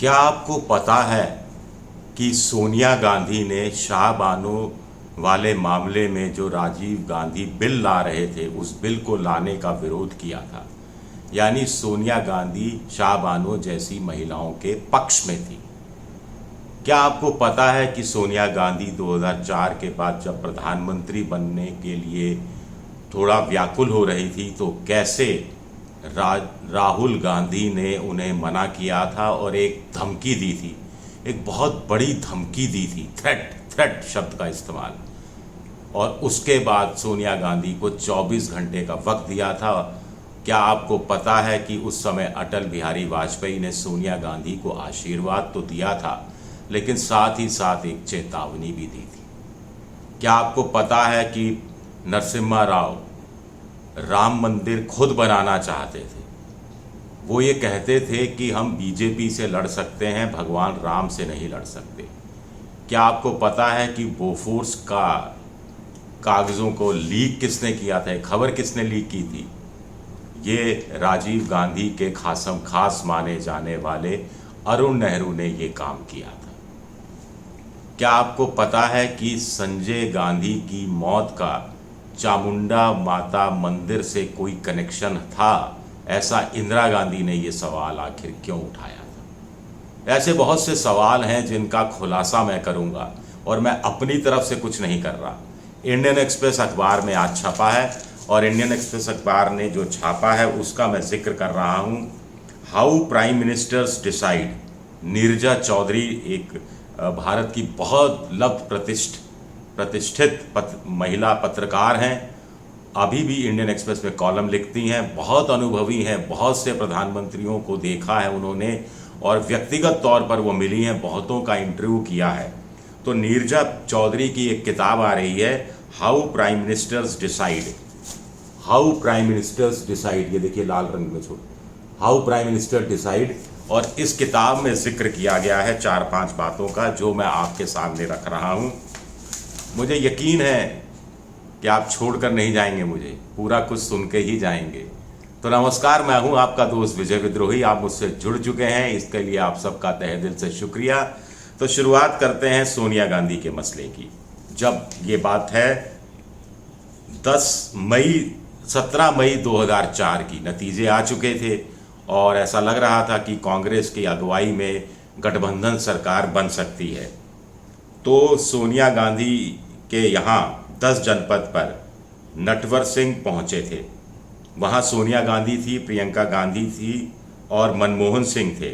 क्या आपको पता है कि सोनिया गांधी ने शाह बानो वाले मामले में जो राजीव गांधी बिल ला रहे थे उस बिल को लाने का विरोध किया था। यानी सोनिया गांधी शाह बानो जैसी महिलाओं के पक्ष में थी। क्या आपको पता है कि सोनिया गांधी 2004 के बाद जब प्रधानमंत्री बनने के लिए थोड़ा व्याकुल हो रही थी तो कैसे राहुल गांधी ने उन्हें मना किया था और एक धमकी दी थी, एक बहुत बड़ी धमकी दी थी, थ्रेट शब्द का इस्तेमाल। और उसके बाद सोनिया गांधी को 24 घंटे का वक्त दिया था। क्या आपको पता है कि उस समय अटल बिहारी वाजपेयी ने सोनिया गांधी को आशीर्वाद तो दिया था लेकिन साथ ही साथ एक चेतावनी भी दी थी। क्या आपको पता है कि नरसिम्हा राव राम मंदिर खुद बनाना चाहते थे। वो ये कहते थे कि हम बीजेपी से लड़ सकते हैं, भगवान राम से नहीं लड़ सकते। क्या आपको पता है कि बोफोर्स का कागज़ों को लीक किसने किया था, खबर किसने लीक की थी? ये राजीव गांधी के खास माने जाने वाले अरुण नेहरू ने ये काम किया था। क्या आपको पता है कि संजय गांधी की मौत का चामुंडा माता मंदिर से कोई कनेक्शन था? ऐसा इंदिरा गांधी ने ये सवाल आखिर क्यों उठाया था? ऐसे बहुत से सवाल हैं जिनका खुलासा मैं करूंगा और मैं अपनी तरफ से कुछ नहीं कर रहा। इंडियन एक्सप्रेस अखबार में आज छपा है और इंडियन एक्सप्रेस अखबार ने जो छापा है उसका मैं जिक्र कर रहा हूं। How prime ministers decide. Neerja Chowdhury एक भारत की बहुत प्रतिष्ठित महिला पत्रकार हैं, अभी भी इंडियन एक्सप्रेस में कॉलम लिखती हैं, बहुत अनुभवी हैं, बहुत से प्रधानमंत्रियों को देखा है उन्होंने और व्यक्तिगत तौर पर वो मिली हैं, बहुतों का इंटरव्यू किया है। तो नीरजा चौधरी की एक किताब आ रही है, how prime ministers decide. How prime ministers decide, ये देखिए लाल रंग में छोड़, हाउ प्राइम मिनिस्टर डिसाइड। और इस किताब में जिक्र किया गया है 4-5 बातों का जो मैं आपके सामने रख रहा हूं। मुझे यकीन है कि आप छोड़कर नहीं जाएंगे, मुझे पूरा कुछ सुन के ही जाएंगे। तो नमस्कार, मैं हूं आपका दोस्त विजय विद्रोही। आप मुझसे जुड़ चुके हैं, इसके लिए आप सबका तहे दिल से शुक्रिया। तो शुरुआत करते हैं सोनिया गांधी के मसले की। जब ये बात है 17 मई 2004 की, नतीजे आ चुके थे और ऐसा लग रहा था कि कांग्रेस की अगुवाई में गठबंधन सरकार बन सकती है। तो सोनिया गांधी के यहाँ 10 जनपद पर नटवर सिंह पहुँचे थे। वहाँ सोनिया गांधी थी, प्रियंका गांधी थी और मनमोहन सिंह थे।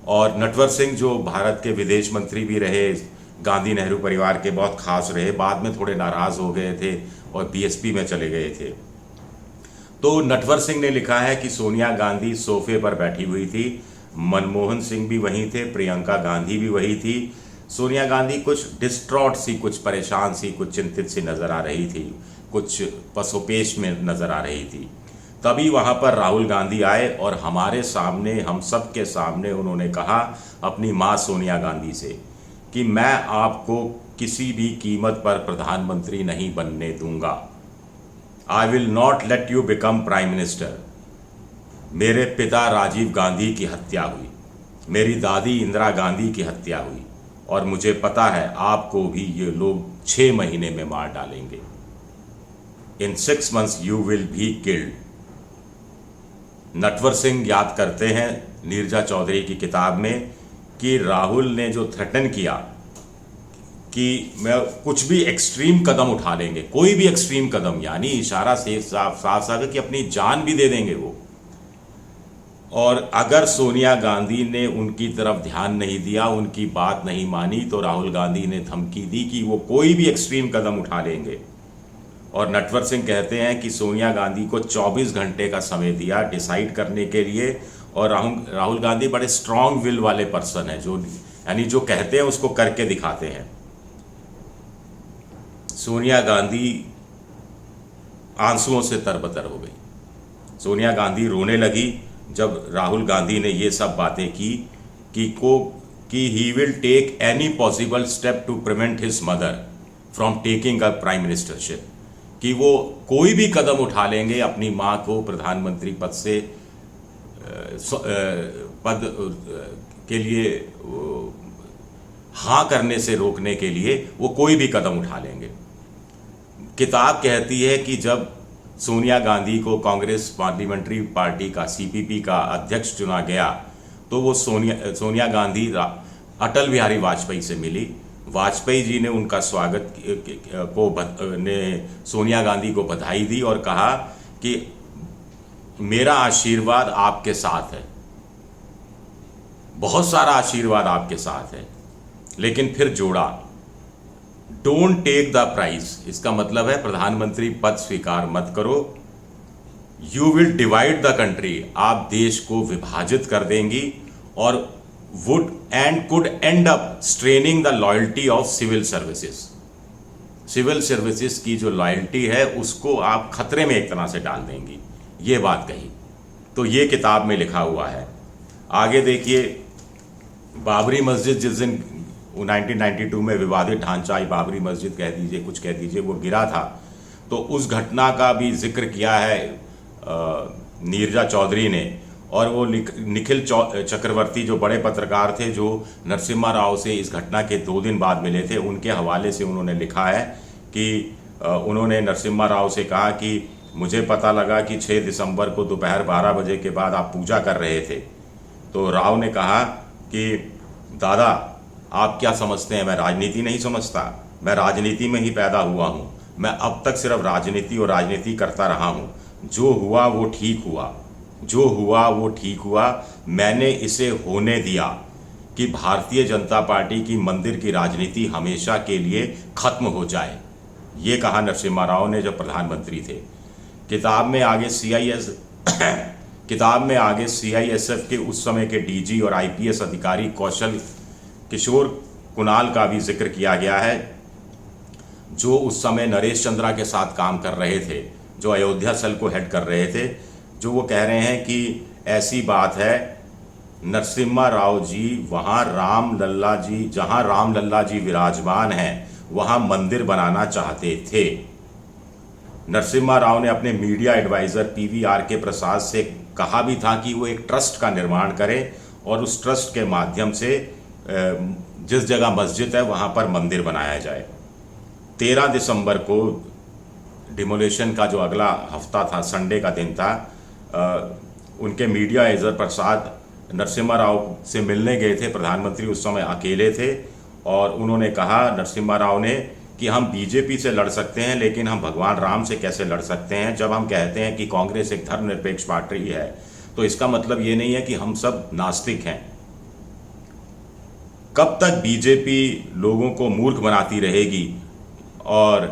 और नटवर सिंह जो भारत के विदेश मंत्री भी रहे, गांधी नेहरू परिवार के बहुत खास रहे, बाद में थोड़े नाराज़ हो गए थे और बीएसपी में चले गए थे। तो नटवर सिंह ने लिखा है कि सोनिया गांधी सोफे पर बैठी हुई थी, मनमोहन सिंह भी वहीं थे, प्रियंका गांधी भी वही थी। सोनिया गांधी कुछ डिस्ट्रॉट सी, कुछ परेशान सी, कुछ चिंतित सी नजर आ रही थी, कुछ पसोपेश में नजर आ रही थी। तभी वहां पर राहुल गांधी आए और हमारे सामने, हम सब के सामने उन्होंने कहा अपनी मां सोनिया गांधी से कि मैं आपको किसी भी कीमत पर प्रधानमंत्री नहीं बनने दूंगा। I will not let you become prime minister. मेरे पिता राजीव गांधी की हत्या हुई, मेरी दादी इंदिरा गांधी की हत्या हुई और मुझे पता है आपको भी ये लोग 6 महीने में मार डालेंगे। इन 6 months you will be killed. Natwar Singh याद करते हैं नीरजा चौधरी की किताब में कि राहुल ने जो थ्रेटन किया कि मैं कुछ भी एक्सट्रीम कदम उठा लेंगे, कोई भी एक्सट्रीम कदम, यानी इशारा से साफ है कि अपनी जान भी दे देंगे वो। और अगर सोनिया गांधी ने उनकी तरफ ध्यान नहीं दिया, उनकी बात नहीं मानी, तो राहुल गांधी ने धमकी दी कि वो कोई भी एक्सट्रीम कदम उठा लेंगे। और नटवर सिंह कहते हैं कि सोनिया गांधी को 24 घंटे का समय दिया डिसाइड करने के लिए। और राहुल गांधी बड़े स्ट्रांग विल वाले पर्सन हैं, जो यानी जो कहते हैं उसको करके दिखाते हैं। सोनिया गांधी आंसुओं से तरबतर हो गई। सोनिया गांधी रोने लगी जब राहुल गांधी ने ये सब बातें की कि he will take any possible step to prevent his mother from taking a prime ministership, कि वो कोई भी कदम उठा लेंगे अपनी मां को प्रधानमंत्री पद से के लिए हाँ करने से रोकने के लिए वो कोई भी कदम उठा लेंगे। किताब कहती है कि जब सोनिया गांधी को कांग्रेस पार्लियामेंट्री पार्टी का सीपीपी का अध्यक्ष चुना गया तो वो सोनिया गांधी अटल बिहारी वाजपेयी से मिली। वाजपेयी जी ने उनका स्वागत ने सोनिया गांधी को बधाई दी और कहा कि मेरा आशीर्वाद आपके साथ है, बहुत सारा आशीर्वाद आपके साथ है। लेकिन फिर जोड़ा, डोंट टेक द प्राइज। इसका मतलब है प्रधानमंत्री पद स्वीकार मत करो, you will divide the country. आप देश को विभाजित कर देंगी और would and could end up straining the loyalty of civil services. Civil services की जो लॉयल्टी है उसको आप खतरे में एक तरह से डाल देंगी, ये बात कही। तो ये किताब में लिखा हुआ है। आगे देखिए, बाबरी मस्जिद जिस दिन 1992 में विवादित ढांचा बाबरी मस्जिद कह दीजिए, कुछ कह दीजिए, वो गिरा था, तो उस घटना का भी जिक्र किया है नीरजा चौधरी ने। और वो निखिल चक्रवर्ती जो बड़े पत्रकार थे, जो नरसिम्हा राव से इस घटना के 2 दिन बाद मिले थे, उनके हवाले से उन्होंने लिखा है कि उन्होंने नरसिम्हा राव से कहा कि मुझे पता लगा कि 6 दिसंबर को दोपहर 12 बजे के बाद आप पूजा कर रहे थे। तो राव ने कहा कि दादा आप क्या समझते हैं, मैं राजनीति नहीं समझता, मैं राजनीति में ही पैदा हुआ हूँ, मैं अब तक सिर्फ राजनीति और राजनीति करता रहा हूँ। जो हुआ वो ठीक हुआ, जो हुआ वो ठीक हुआ, मैंने इसे होने दिया कि भारतीय जनता पार्टी की मंदिर की राजनीति हमेशा के लिए खत्म हो जाए। ये कहा नरसिम्हा राव ने जब प्रधानमंत्री थे। किताब में आगे CISF के उस समय के DG और IPS अधिकारी कौशल किशोर कुणाल का भी जिक्र किया गया है, जो उस समय नरेश चंद्रा के साथ काम कर रहे थे, जो अयोध्या सेल को हेड कर रहे थे। जो वो कह रहे हैं कि ऐसी बात है, नरसिम्हा राव जी वहाँ जहाँ राम लल्ला जी विराजमान हैं वहाँ मंदिर बनाना चाहते थे। नरसिम्हा राव ने अपने मीडिया एडवाइज़र PVRK प्रसाद से कहा भी था कि वो एक ट्रस्ट का निर्माण करें और उस ट्रस्ट के माध्यम से जिस जगह मस्जिद है वहाँ पर मंदिर बनाया जाए। 13 दिसंबर को डिमोलेशन का जो अगला हफ्ता था, संडे का दिन था, उनके मीडिया एडवाइज़र प्रसाद नरसिम्हा राव से मिलने गए थे। प्रधानमंत्री उस समय अकेले थे और उन्होंने कहा, नरसिम्हा राव ने, कि हम BJP से लड़ सकते हैं लेकिन हम भगवान राम से कैसे लड़ सकते हैं। जब हम कहते हैं कि कांग्रेस एक धर्मनिरपेक्ष पार्टी है तो इसका मतलब ये नहीं है कि हम सब नास्तिक हैं। कब तक BJP लोगों को मूर्ख बनाती रहेगी और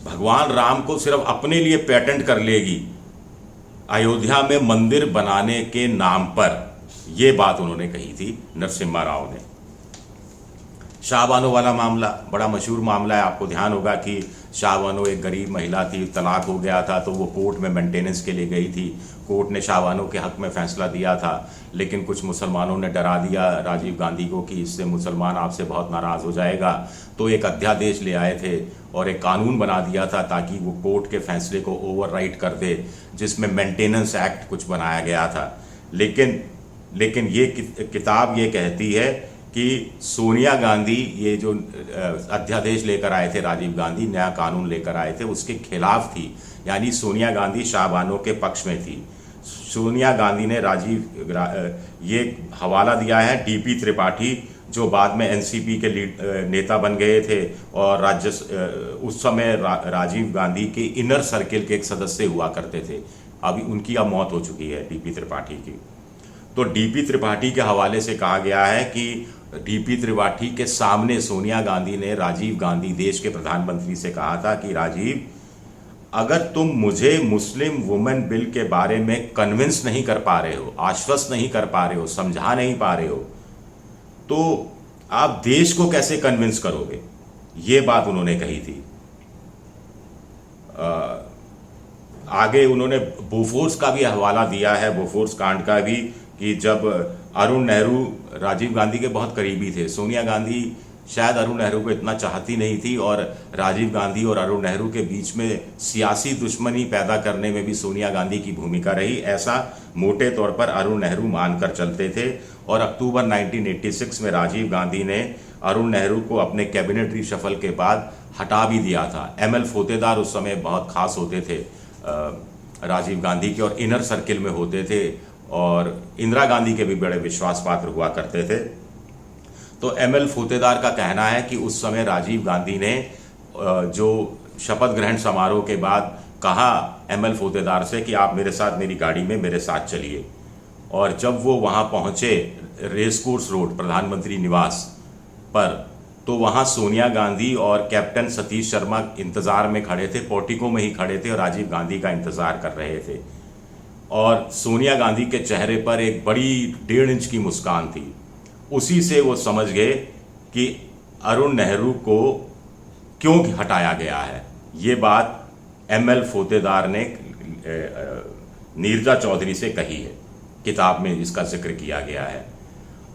भगवान राम को सिर्फ अपने लिए पेटेंट कर लेगी अयोध्या में मंदिर बनाने के नाम पर। ये बात उन्होंने कही थी नरसिम्हा राव ने। शाहबानो वाला मामला बड़ा मशहूर मामला है। आपको ध्यान होगा कि शाहबानो एक गरीब महिला थी, तलाक हो गया था तो वो कोर्ट में मेंटेनेंस के लिए गई थी। कोर्ट ने शाहबानो के हक में फैसला दिया था, लेकिन कुछ मुसलमानों ने डरा दिया राजीव गांधी को कि इससे मुसलमान आपसे बहुत नाराज़ हो जाएगा, तो एक अध्यादेश ले आए थे और एक कानून बना दिया था ताकि वो कोर्ट के फैसले को ओवरराइड कर दे, जिसमें मेंटेनेंस एक्ट कुछ बनाया गया था। लेकिन ये किताब ये कहती है कि सोनिया गांधी ये जो अध्यादेश लेकर आए थे, राजीव गांधी नया कानून लेकर आए थे, उसके खिलाफ थी। यानी सोनिया गांधी शाहबानो के पक्ष में थी। सोनिया गांधी ने ये हवाला दिया है DP त्रिपाठी, जो बाद में NCP के नेता बन गए थे और उस समय राजीव गांधी के इनर सर्किल के एक सदस्य हुआ करते थे। अभी उनकी अब मौत हो चुकी है, DP त्रिपाठी की। तो DP त्रिपाठी के हवाले से कहा गया है कि DP त्रिपाठी के सामने सोनिया गांधी ने राजीव गांधी, देश के प्रधानमंत्री, से कहा था कि राजीव, अगर तुम मुझे मुस्लिम वुमेन बिल के बारे में कन्विंस नहीं कर पा रहे हो, आश्वस्त नहीं कर पा रहे हो, समझा नहीं पा रहे हो, तो आप देश को कैसे कन्विंस करोगे। ये बात उन्होंने कही थी। आगे उन्होंने बोफोर्स का भी हवाला दिया है, बोफोर्स कांड का भी, कि जब अरुण नेहरू राजीव गांधी के बहुत करीबी थे, सोनिया गांधी शायद अरुण नेहरू को इतना चाहती नहीं थी, और राजीव गांधी और अरुण नेहरू के बीच में सियासी दुश्मनी पैदा करने में भी सोनिया गांधी की भूमिका रही, ऐसा मोटे तौर पर अरुण नेहरू मानकर चलते थे। और अक्टूबर 1986 में राजीव गांधी ने अरुण नेहरू को अपने कैबिनेट रिशफल के बाद हटा भी दिया था। ML फोतेदार उस समय बहुत खास होते थे राजीव गांधी के, और इनर सर्किल में होते थे, और इंदिरा गांधी के भी बड़े विश्वास पात्र हुआ करते थे। तो ML फोतेदार का कहना है कि उस समय राजीव गांधी ने जो शपथ ग्रहण समारोह के बाद कहा ML फोतेदार से कि आप मेरे साथ मेरी गाड़ी में मेरे साथ चलिए, और जब वो वहाँ पहुँचे रेसकोर्स रोड प्रधानमंत्री निवास पर, तो वहाँ सोनिया गांधी और कैप्टन सतीश शर्मा इंतज़ार में खड़े थे, पोर्टिको में ही खड़े थे और राजीव गांधी का इंतज़ार कर रहे थे। और सोनिया गांधी के चेहरे पर एक बड़ी 1.5 इंच की मुस्कान थी। उसी से वो समझ गए कि अरुण नेहरू को क्यों हटाया गया है। ये बात ML फोतेदार ने नीरजा चौधरी से कही है, किताब में इसका जिक्र किया गया है।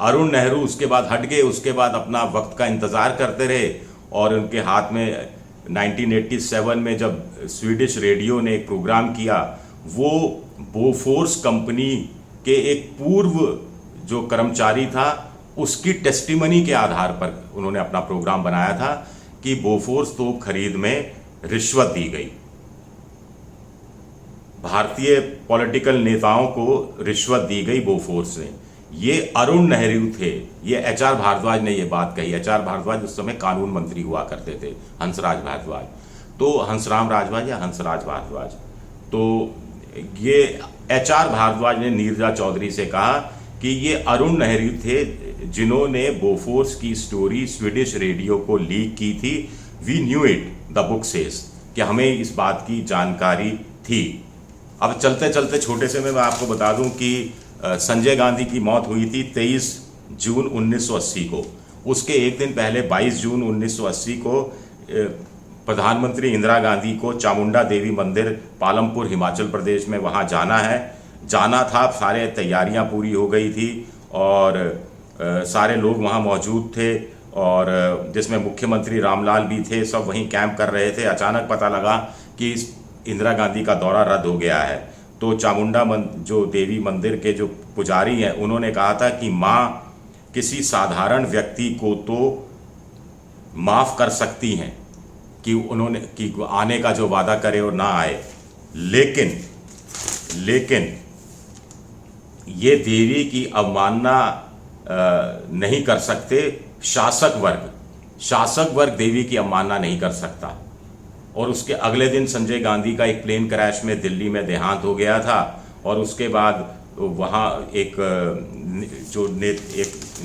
अरुण नेहरू उसके बाद हट गए, उसके बाद अपना वक्त का इंतज़ार करते रहे, और उनके हाथ में 1987 में जब स्वीडिश रेडियो ने एक प्रोग्राम किया, वो बोफोर्स कंपनी के एक पूर्व जो कर्मचारी था उसकी टेस्टिमनी के आधार पर उन्होंने अपना प्रोग्राम बनाया था कि बोफोर्स तोप खरीद में रिश्वत दी गई। भारतीय पॉलिटिकल नेताओं को रिश्वत दी गई बोफोर्स ने। ये अरुण नेहरू थे, ये HR भारद्वाज ने ये बात कही। HR भारद्वाज उस समय कानून मंत्री हुआ करते थे, हंसराज भारद्वाज, तो हंसराम राजवाज या हंसराज भारद्वाज। तो ये HR भारद्वाज ने नीरजा चौधरी से कहा कि ये अरुण नेहरू थे जिन्होंने बोफोर्स की स्टोरी स्वीडिश रेडियो को लीक की थी। We knew it, the book says, कि हमें इस बात की जानकारी थी। अब चलते चलते छोटे से मैं आपको बता दूं कि संजय गांधी की मौत हुई थी 23 जून 1980 को। उसके एक दिन पहले 22 जून 1980 को प्रधानमंत्री इंदिरा गांधी को चामुंडा देवी मंदिर पालमपुर हिमाचल प्रदेश में वहाँ जाना था। सारे तैयारियां पूरी हो गई थी और सारे लोग वहाँ मौजूद थे, और जिसमें मुख्यमंत्री रामलाल भी थे। सब वहीं कैंप कर रहे थे। अचानक पता लगा कि इंदिरा गांधी का दौरा रद्द हो गया है। तो चामुंडा जो देवी मंदिर के जो पुजारी हैं उन्होंने कहा था कि माँ किसी साधारण व्यक्ति को तो माफ़ कर सकती हैं कि आने का जो वादा करे और ना आए, लेकिन ये देवी की अवमानना नहीं कर सकते शासक वर्ग देवी की अवमानना नहीं कर सकता। और उसके अगले दिन संजय गांधी का एक प्लेन क्रैश में दिल्ली में देहांत हो गया था, और उसके बाद वहाँ एक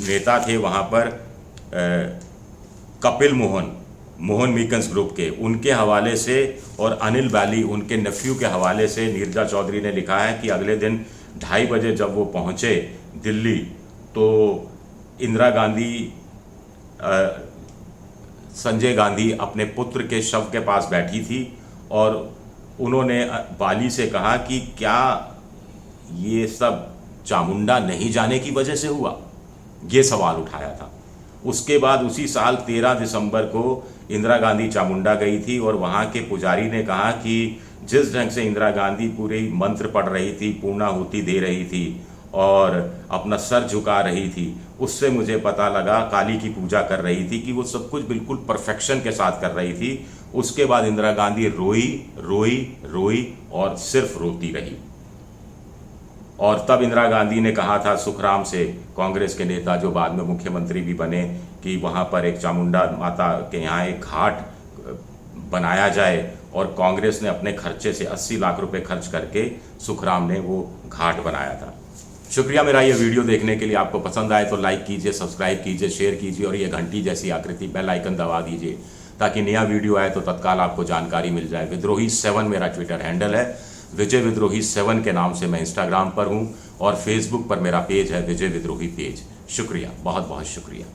नेता थे वहाँ पर कपिल मोहन मीकन्स ग्रुप के, उनके हवाले से, और अनिल बैली उनके नेफ्यू के हवाले से नीरजा चौधरी ने लिखा है कि अगले दिन 2:30 बजे जब वो पहुँचे दिल्ली, तो इंदिरा गांधी संजय गांधी अपने पुत्र के शव के पास बैठी थी, और उन्होंने बाली से कहा कि क्या ये सब चामुंडा नहीं जाने की वजह से हुआ, ये सवाल उठाया था। उसके बाद उसी साल 13 दिसंबर को इंदिरा गांधी चामुंडा गई थी, और वहाँ के पुजारी ने कहा कि जिस ढंग से इंदिरा गांधी पूरी मंत्र पढ़ रही थी, पूर्णाहुति दे रही थी और अपना सर झुका रही थी, उससे मुझे पता लगा, काली की पूजा कर रही थी, कि वो सब कुछ बिल्कुल परफेक्शन के साथ कर रही थी। उसके बाद इंदिरा गांधी रोई और सिर्फ रोती रही। और तब इंदिरा गांधी ने कहा था सुखराम से, कांग्रेस के नेता जो बाद में मुख्यमंत्री भी बने, कि वहाँ पर एक चामुंडा माता के यहाँ एक घाट बनाया जाए, और कांग्रेस ने अपने खर्चे से 80 लाख रुपए खर्च करके सुखराम ने वो घाट बनाया था। शुक्रिया मेरा ये वीडियो देखने के लिए। आपको पसंद आए तो लाइक कीजिए, सब्सक्राइब कीजिए, शेयर कीजिए, और ये घंटी जैसी आकृति बेल आइकन दबा दीजिए ताकि नया वीडियो आए तो तत्काल आपको जानकारी मिल जाए। विद्रोही 7 मेरा ट्विटर हैंडल है, विजय विद्रोही 7 के नाम से मैं इंस्टाग्राम पर हूँ, और फेसबुक पर मेरा पेज है विजय विद्रोही पेज। शुक्रिया, बहुत बहुत शुक्रिया।